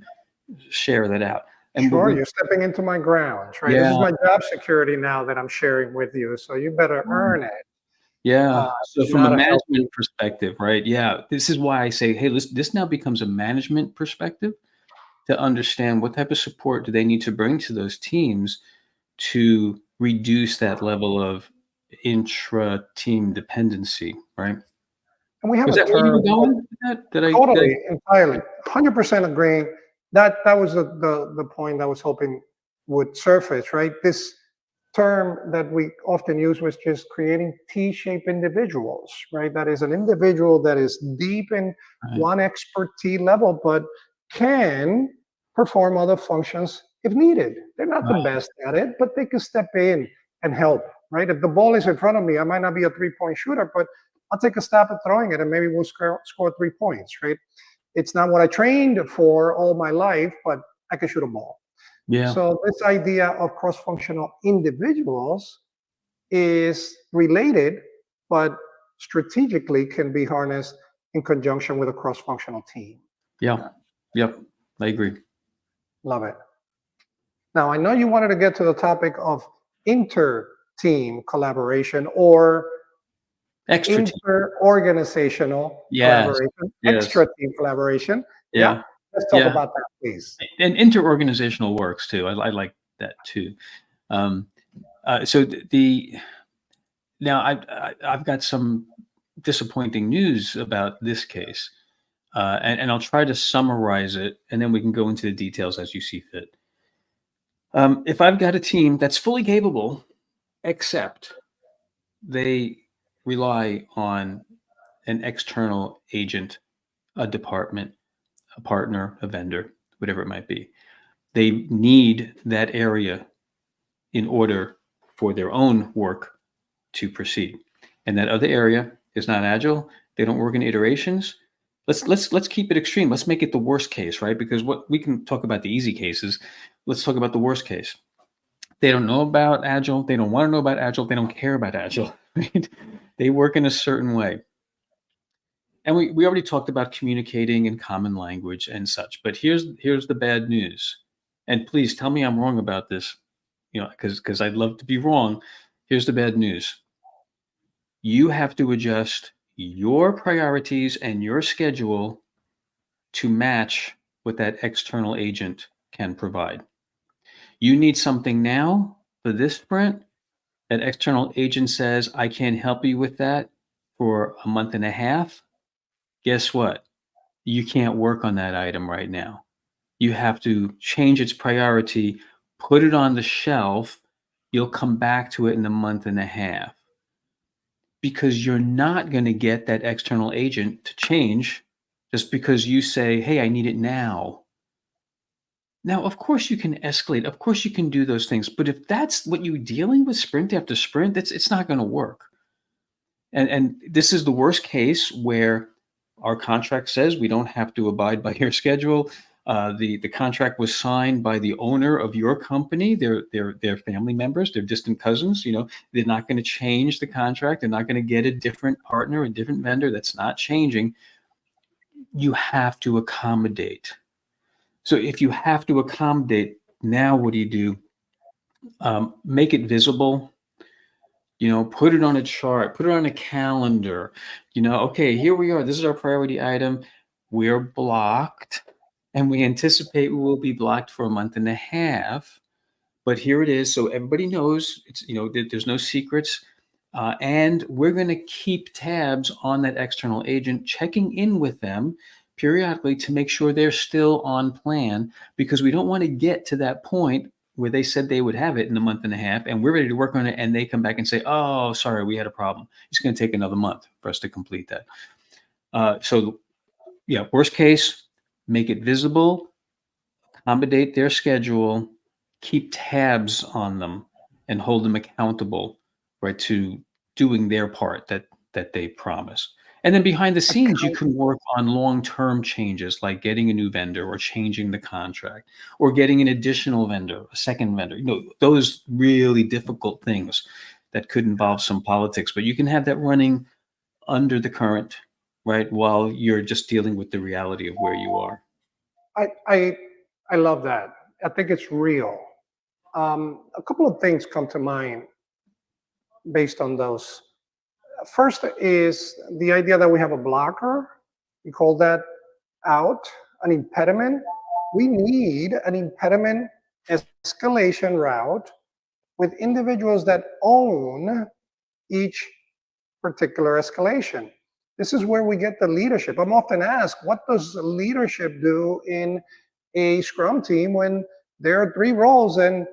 share that out. And what Sure, we you're stepping into my grounds, right? This is Yeah. my job security now that I'm sharing with you. So you better earn it. Yeah. So It's from a not a healthy. management perspective, right? Yeah. This is why I say, hey, this now becomes a management perspective to understand what type of support do they need to bring to those teams to reduce that level of intra-team dependency, right? And we have Was a that where you were term called. going with that? Totally, entirely, 100% agree. That was the point I was hoping would surface, right? This term that we often use was just creating T-shaped individuals, right? That is an individual that is deep in Right, one expertise level, but can perform other functions if needed. They're not the right. best at it, but they can step in and help, right? If the ball is in front of me, I might not be a three-point shooter, but I'll take a stab at throwing it and maybe we'll score 3 points, right? It's not what I trained for all my life, but I can shoot a ball. Yeah. So this idea of cross-functional individuals is related, but strategically can be harnessed in conjunction with a cross-functional team. Yeah. Yep. I agree. Love it. Now, I know you wanted to get to the topic of inter-team collaboration or Extra team. inter-organizational Yes. collaboration, Yes. extra team collaboration. Yeah, Yeah. let's talk Yeah. about that, please. And interorganizational works too. I like that too. Um, so now I've got some disappointing news about this case, and I'll try to summarize it, and then we can go into the details as you see fit. If I've got a team that's fully capable, except they rely on an external agent, a department, a partner, a vendor, whatever it might be, they need that area in order for their own work to proceed. And that other area is not agile. They don't work in iterations. Let's keep it extreme. Let's make it the worst case, right? Because what we can talk about the easy cases. Let's talk about the worst case. They don't know about agile. They don't want to know about agile. They don't care about agile. Right? They work in a certain way. And we already talked about communicating in common language and such. But here's the bad news. And please tell me I'm wrong about this, because I'd love to be wrong. Here's the bad news. You have to adjust your priorities and your schedule to match what that external agent can provide. You need something now for this sprint. That external agent says, I can't help you with that for a month and a half. Guess what? You can't work on that item right now. You have to change its priority, put it on the shelf. You'll come back to it in a month and a half, because you're not going to get that external agent to change just because you say, hey, I need it now. Now, of course you can escalate. Of course you can do those things. But if that's what you're dealing with sprint after sprint, it's not going to work. And this is the worst case where our contract says we don't have to abide by your schedule. The contract was signed by the owner of your company, their family members, their distant cousins. They're not going to change the contract. They're not going to get a different partner, a different vendor. That's not changing. You have to accommodate. So if you have to accommodate, now what do? Make it visible. Put it on a chart, put it on a calendar. Okay, here we are. This is our priority item. We're blocked, and we anticipate we will be blocked for a month and a half. But here it is, so everybody knows. It's there's no secrets, and we're going to keep tabs on that external agent, checking in with them periodically to make sure they're still on plan, because we don't want to get to that point where they said they would have it in a month and a half and we're ready to work on it, and they come back and say, oh, sorry, we had a problem. It's going to take another month for us to complete that. So yeah, worst case, make it visible, accommodate their schedule, keep tabs on them, and hold them accountable, right, to doing their part that they promise. And then behind the scenes, you can work on long-term changes like getting a new vendor or changing the contract or getting an additional vendor, a second vendor. Those really difficult things that could involve some politics, but you can have that running under the current, right, while you're just dealing with the reality of where you are. I love that. I think it's real. A couple of things come to mind based on those. First is the idea that we have a blocker. We call that out, an impediment. We need an impediment escalation route with individuals that own each particular escalation. This is where we get the leadership. I'm often asked, what does leadership do in a Scrum team when there are 3 roles and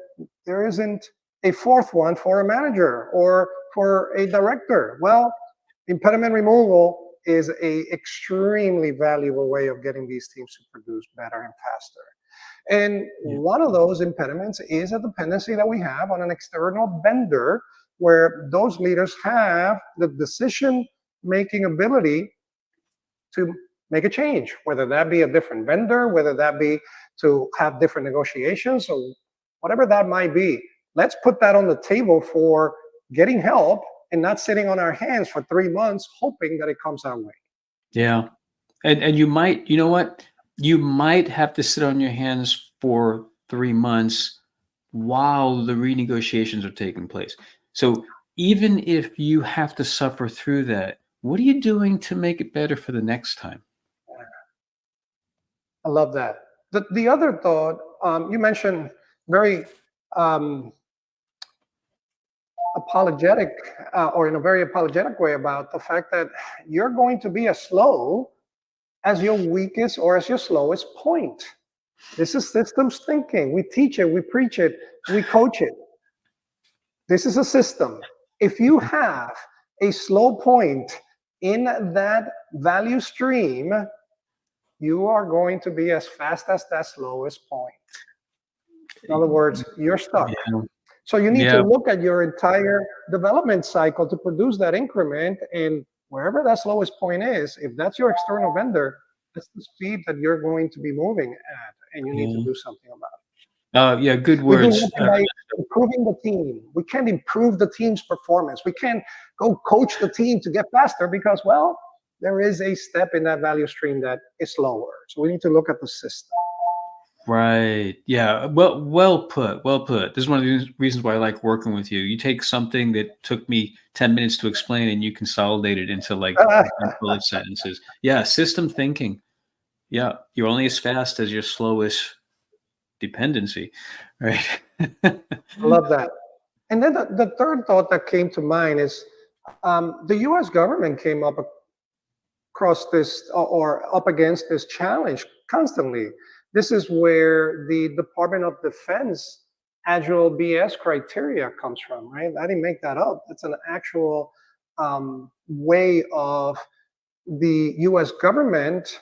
there isn't a 4th one for a manager or for a director? Well, impediment removal is a extremely valuable way of getting these teams to produce better and faster. And one of those impediments is a dependency that we have on an external vendor, where those leaders have the decision-making ability to make a change, whether that be a different vendor, whether that be to have different negotiations or whatever that might be. Let's put that on the table for getting help and not sitting on our hands for 3 months hoping that it comes our way. Yeah. And you might, you know what? You might have to sit on your hands for 3 months while the renegotiations are taking place. So even if you have to suffer through that, what are you doing to make it better for the next time? I love that. The other thought, you mentioned very apologetic, or in a very apologetic way about the fact that you're going to be as slow as your weakest or as your slowest point. This is systems thinking. We teach it, we preach it, we coach it. This is a system. If you have a slow point in that value stream, you are going to be as fast as that slowest point. In other words, you're stuck. Yeah. So you need Yeah. to look at your entire development cycle to produce that increment, and wherever that slowest point is, if that's your external vendor, that's the speed that you're going to be moving at, and you need to Yeah. do something about it. Yeah, good We do words. nothing by improving the team. We can't improve the team's performance. We can't go coach the team to get faster because, well, there is a step in that value stream that is slower. So we need to look at the system. Right. Yeah. Well put. Well put. This is one of the reasons why I like working with you. You take something that took me 10 minutes to explain and you consolidate it into like 10 bullet sentences. Yeah. System thinking. Yeah. You're only as fast as your slowest dependency. Right. I love that. And then the third thought that came to mind is the US government came up across this or up against this challenge constantly. This is where the Department of Defense Agile BS criteria comes from, right? I didn't make that up. It's an actual way of the US government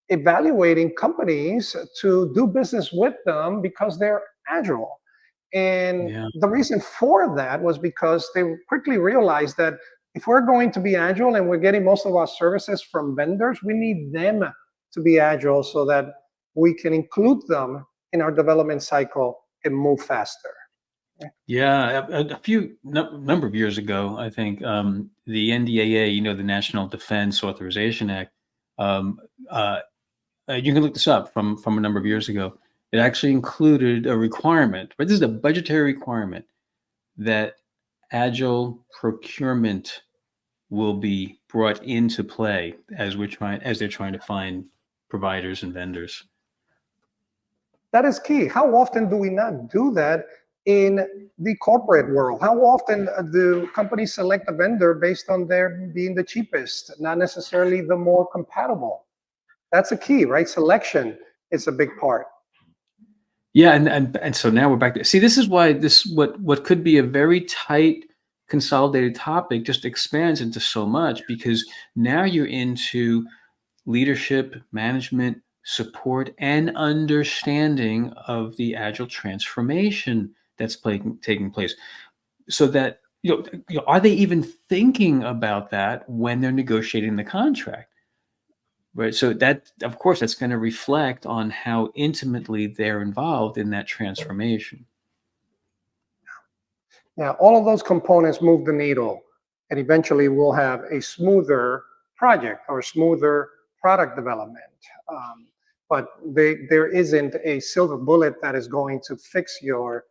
evaluating companies to do business with them because they're agile. And Yeah. the reason for that was because they quickly realized that if we're going to be agile and we're getting most of our services from vendors, we need them to be agile so that we can include them in our development cycle and move faster. Yeah, a few number of years ago, I think the NDAA, the National Defense Authorization Act, um, uh, you can look this up from a number of years ago. It actually included a requirement, but this is a budgetary requirement that agile procurement will be brought into play as they're trying to find providers and vendors. That is key. How often do we not do that in the corporate world? How often do companies select a vendor based on their being the cheapest, not necessarily the more compatible? That's a key, right? Selection is a big part. Yeah, and so now we're back to see. This is why what could be a very tight, consolidated topic just expands into so much because now you're into leadership, management, support, and understanding of the agile transformation that's taking place. So that are they even thinking about that when they're negotiating the contract? Right. So that, of course, that's going to reflect on how intimately they're involved in that transformation. Yeah, all of those components move the needle, and eventually we'll have a smoother project or smoother product development. But there isn't a silver bullet that is going to fix your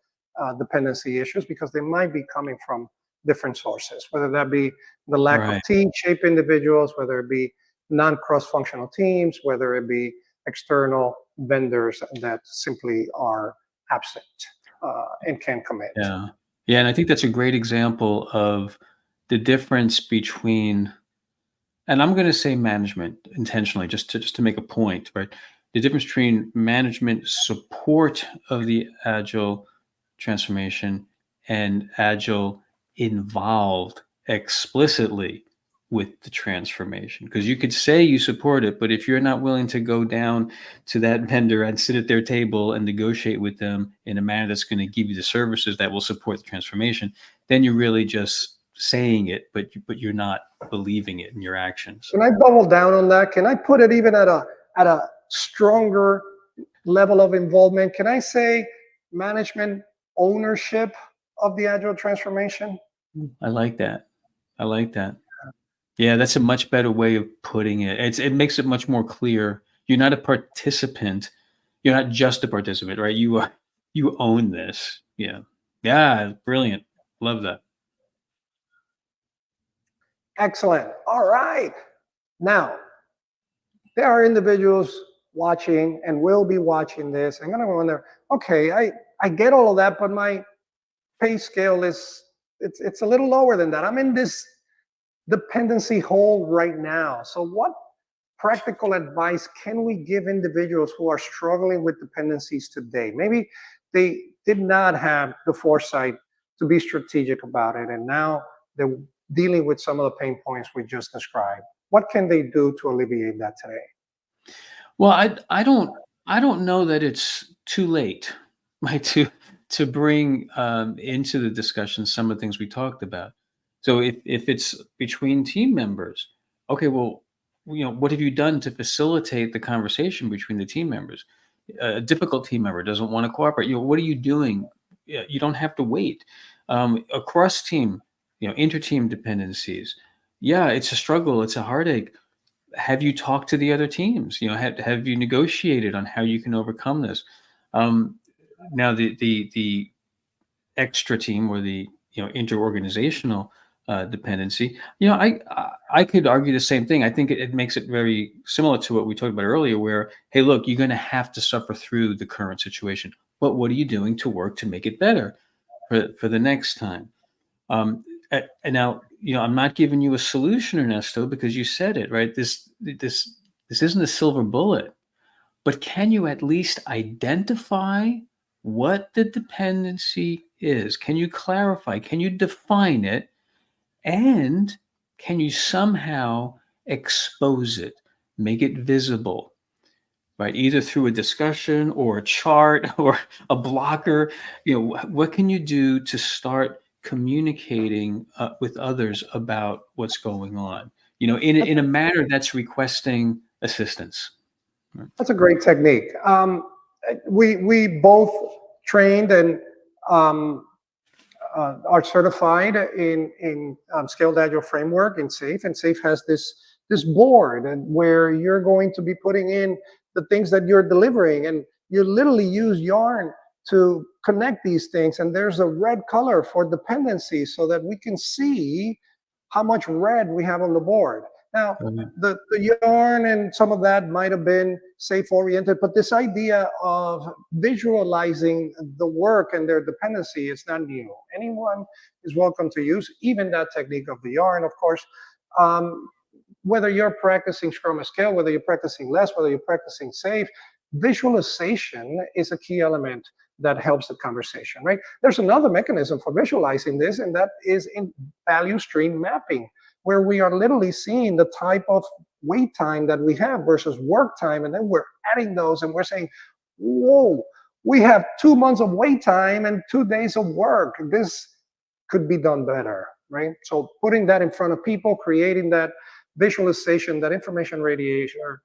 dependency issues because they might be coming from different sources, whether that be the lack of Right. team-shaped individuals, whether it be non-cross-functional teams, whether it be external vendors that simply are absent and can't commit. Yeah. Yeah. And I think that's a great example of the difference between, and I'm going to say management intentionally, just to make a point, right? The difference between management support of the agile transformation and agile involved explicitly with the transformation. Because you could say you support it, but if you're not willing to go down to that vendor and sit at their table and negotiate with them in a manner that's going to give you the services that will support the transformation, then you're really just saying it, but you're not believing it in your actions. Can I double down on that? Can I put it even at a stronger level of involvement? Can I say management ownership of the agile transformation? I like that. I like that. Yeah, that's a much better way of putting it. It makes it much more clear. You're not a participant. You're not just a participant, right? You own this. Yeah. Yeah, brilliant. Love that. Excellent. All right. Now, there are individuals watching and will be watching this. I'm going to wonder, okay, I get all of that, but my pay scale it's a little lower than that. I'm in this dependency hole right now. So what practical advice can we give individuals who are struggling with dependencies today? Maybe they did not have the foresight to be strategic about it, and now they're dealing with some of the pain points we just described. What can they do to alleviate that today? Well, I don't know that it's too late, right, to bring into the discussion some of the things we talked about. So if it's between team members, okay, well, what have you done to facilitate the conversation between the team members? A difficult team member doesn't want to cooperate. What are you doing? Yeah, you don't have to wait. Across team, inter-team dependencies. Yeah, it's a struggle. It's a heartache. Have you talked to the other teams? Have you negotiated on how you can overcome this? Um, Now the extra team or the interorganizational dependency. I could argue the same thing. I think it makes it very similar to what we talked about earlier, where hey, look, you're going to have to suffer through the current situation, but what are you doing to work to make it better for the next time? And now, I'm not giving you a solution, Ernesto, because you said it, right? This isn't a silver bullet, but can you at least identify what the dependency is? Can you clarify? Can you define it? And can you somehow expose it, make it visible, right? Either through a discussion or a chart or a blocker. What can you do to start communicating with others about what's going on? In a manner that's requesting assistance. That's a great technique. We both trained and are certified in Scaled Agile framework in SAFe, and SAFe has this board and where you're going to be putting in the things that you're delivering, and you literally use yarn to connect these things, and there's a red color for dependencies so that we can see how much red we have on the board. Now, the yarn and some of that might have been safe oriented, but this idea of visualizing the work and their dependency is not new. Anyone is welcome to use even that technique of the yarn, of course. Whether you're practicing Scrum at Scale, whether you're practicing less, whether you're practicing SAFe, visualization is a key element that helps the conversation, right? There's another mechanism for visualizing this, and that is in value stream mapping, where we are literally seeing the type of wait time that we have versus work time, and then we're adding those and we're saying, whoa, we have 2 months of wait time and 2 days of work. This could be done better, right? So putting that in front of people, creating that visualization, that information radiator,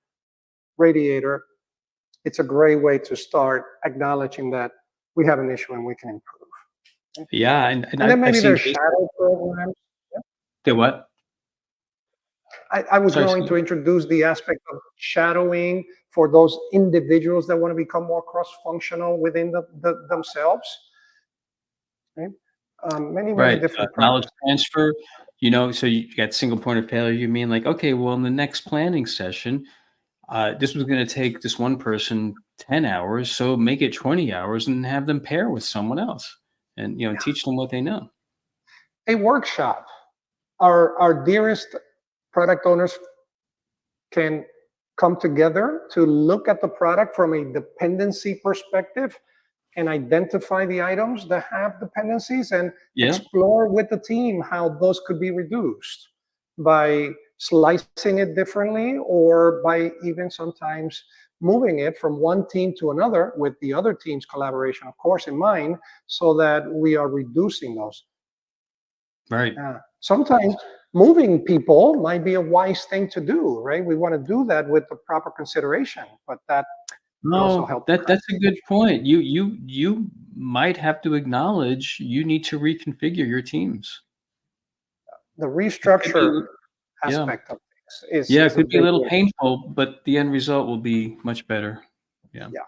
it's a great way to start acknowledging that we have an issue and we can improve. Yeah, and then maybe there's shadow programs. The what? I was going to introduce the aspect of shadowing for those individuals that want to become more cross-functional within themselves. Right? Many different knowledge transfer. So you got single point of failure. You mean like, okay, well, in the next planning session, this was going to take this one person 10 hours, so make it 20 hours and have them pair with someone else, and teach them what they know. A workshop. Our dearest product owners can come together to look at the product from a dependency perspective and identify the items that have dependencies and explore with the team how those could be reduced by slicing it differently, or by even sometimes moving it from one team to another with the other team's collaboration, of course, in mind, so that we are reducing those. Right. Sometimes moving people might be a wise thing to do, right? We want to do that with the proper consideration, but that could also No, help. that's a good point. You might have to acknowledge you need to reconfigure your teams. The It could be, restructure yeah, aspect of things yeah. It is a could be a big little win. painful, but the end result will be much better. Yeah. Yeah,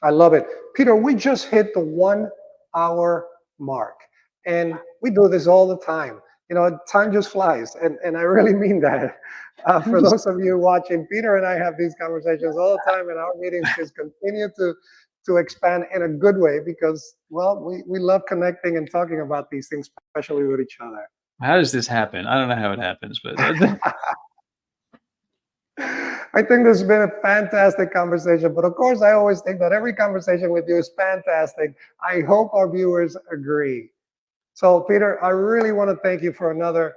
I love it. Peter, we just hit the 1 hour mark, and we do this all the time. Time just flies, and I really mean that. For those of you watching, Peter and I have these conversations all the time, and our meetings just continue to expand in a good way because, well, we love connecting and talking about these things, especially with each other. How does this happen? I don't know how it happens, but I think this has been a fantastic conversation, but of course, I always think that every conversation with you is fantastic. I hope our viewers agree. So, Peter, I really want to thank you for another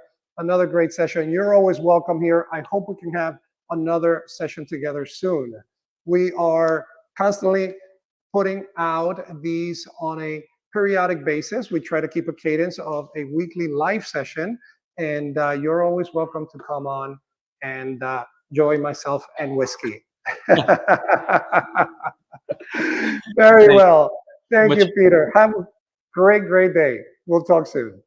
great session. You're always welcome here. I hope we can have another session together soon. We are constantly putting out these on a periodic basis. We try to keep a cadence of a weekly live session, and you're always welcome to come on and join myself and whiskey. Very thank well. you Thank much. you, Peter. Have a great day. We'll talk soon.